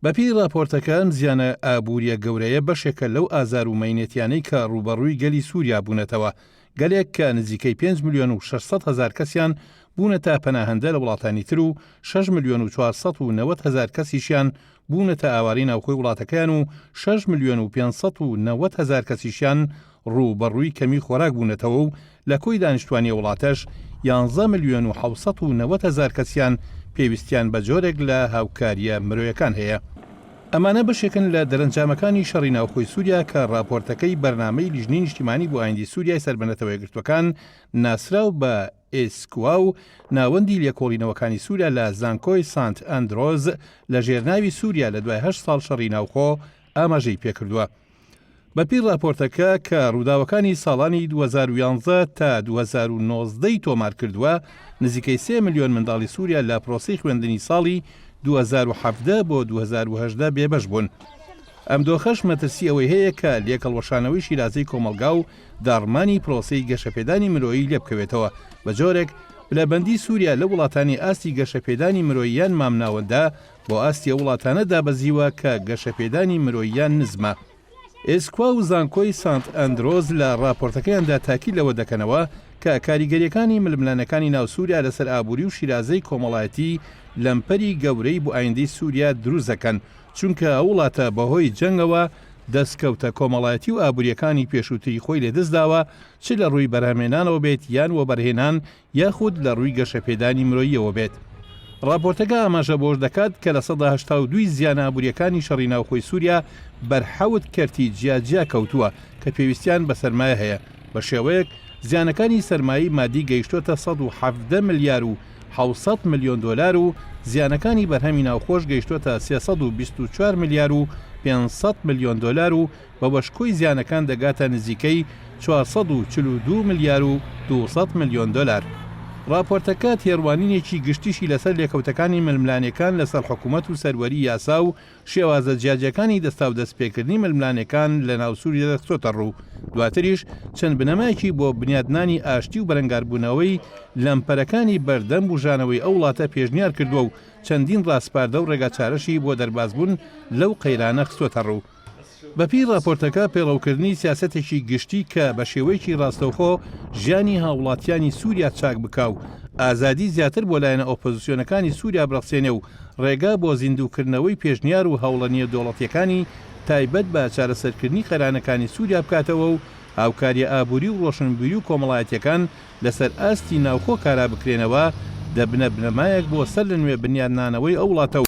بەپی راپۆرتەکە زیانە ئابووریە گەورەیە بەشێکە لەو ئازار و مەینێتیانەی کە ڕوبەڕووی گەلی سووریا بوونەتەوە، گەلێک کە نزیکەی 5,600,000 کەسیان بوونەتە پەناهەندە لە وڵاتانی تر و 6,490,000 کەسیشیان بوونەتە ئاواری ناوخۆی وڵاتەکەیان و 6,590,000 کەسیشیان ڕوبەڕووی کەمی خۆراک بوونەتەوە و لە کۆی دانیشتوانی وڵاتەش 11,790,000 کەسیان پێویستیان بە جۆرێک لە هاوکاریە مرۆیەکان هەیە. ئەمانە بەشێکن لە دەرەنجامەکانی شەڕی ناوخۆی سووریا کە راپۆرتەکەی بەرنامەی لیژنەی نیشتیمانی بۆ ئایندی سووریای سەربەنەتەوە یەکگرتوەکان ناسراو بە ئێسکوا و ناوەندی لێکۆڵینەوەکانی سووریا لە زانکۆی سانت ئەندرۆز لە ژێرناوی سووریا لە دوای 8 ساڵ شەڕی ناوخۆ ئاماژەی پێکردووە. بەپی راپۆرتەکە کە ڕووداوەکانی ساڵانی 2011 تا 2019 تۆمار کردووە، نزیکەی 3 ملیۆن منداڵی سووریا لە پرۆسەی خوێندنی ساڵی 2017 بۆ 2018 بێبەش بوون. ئەم دۆخەش مەترسی ئەوەی هەیە کە لێکەڵوەشانەوەی شیرازەی کۆمەلگا و داڕمانی پرۆسەی گەشەپێدانی مرۆیی لێ بکەوێتەوە بە جۆرێک بەلەبەندی سووریا لە وڵاتانی ئاستی گەشەپێدانی مرۆییان مامناوەندا بۆ ئاستی وڵاتانە دابەزیوە کە گەشەپێدانی مرۆییان نزمە. ئێسکوا و زانکۆی سانت ئەندرۆز لە راپۆرتەکەیاندا تاکید لەوە دەکەنەوە کە کاریگەریەکانی ململانەکانی ناو سووریا لەسەر ئابووری و شیرازەی کۆمەڵایەتی لەمپەری گەورەی بۆ ئایندەی سووریا دروست دەکەن، چونکە ئەو وڵاتە بەهۆی جەنگەوە دەستکەوتە کۆمەڵایەتی و ئابوووریەکانی پێشووتری خۆی لێدەستداوە، چ لە ڕووی بەرهەمێنانەوە بێت یان وەبەرهێنان یاخود لە ڕووی گەشەپێدانی مرۆییەوە بێت. راپۆرتەکە ئاماژە بۆش دەکات کە لە 1982 زیانە ئابوووریەکانی شەڕی ناوخۆی سووریا بەرحەوت کەرتی جیاجیا کەوتووە کە پێویستیان بە سەرمایە هەیە. بە شێوەیەک زیانەکانی سەرمایی مادی گەیشتۆتە 117 ملیار و 700 ملیۆن دلار و زیانەکانی بەرهەمی ناوخۆش گەیشتۆتە 324 ملیار و 500 ملیۆن دلار و بە بەشکۆی زیانەکان دەگاتە نزیکەی 442 ملیار و 200 ملیۆن دلار. راپۆرتەکە تێڕوانینێکی گشتیشی لەسەر لێکەوتەکانی ململانەکان لەسەر حکوومەت و سەروەری یاسا و شێوازە جیاجەکانی دەستا و دەستپێکردنی ململانەکان لە ناو سووریا دەخچۆتە ڕوو. دواتریش چەند بنەمایەکی بۆ بنیادنانی ئاشتی و بەرەنگاربوونەوەی لەمپەرەکانی بەردەم بژانەوەی ئەو وڵاتە پێشنیار کردووە و چەندین ڕاستپاردە و ڕێگاچارەشی بۆ دەربازبوون لەو قەیرانە خچۆتە ڕوو. بەپی راپۆرتەکە پێڵەوکردنی سیاسەتێکی گشتی کە بە شێوەیەکی ڕاستەوخۆ ژیانی هاوڵاتیانی سووریا چاک بکاو، ئازادی زیاتر بۆ لایەنە ئۆپۆزیسیۆنەکانی سووریا بڕەخسێنێ و ڕێگا بۆ زیندووکردنەوەی پێشنیار و هەوڵە نێودەوڵەتیەکانی تایبەت بە چارەسەرکردنی خێرانەکانی سووریا بکاتەوە و هاوکاریە ئابووری و ڕۆشنبیری و کۆمەڵایەتیەکان لەسەر ئاستی ناوخۆ کارا بکرێنەوە، دەبنە بنەمایەک بۆ سەر لە نوێ بنیادنانەوەی ئەو وڵاتە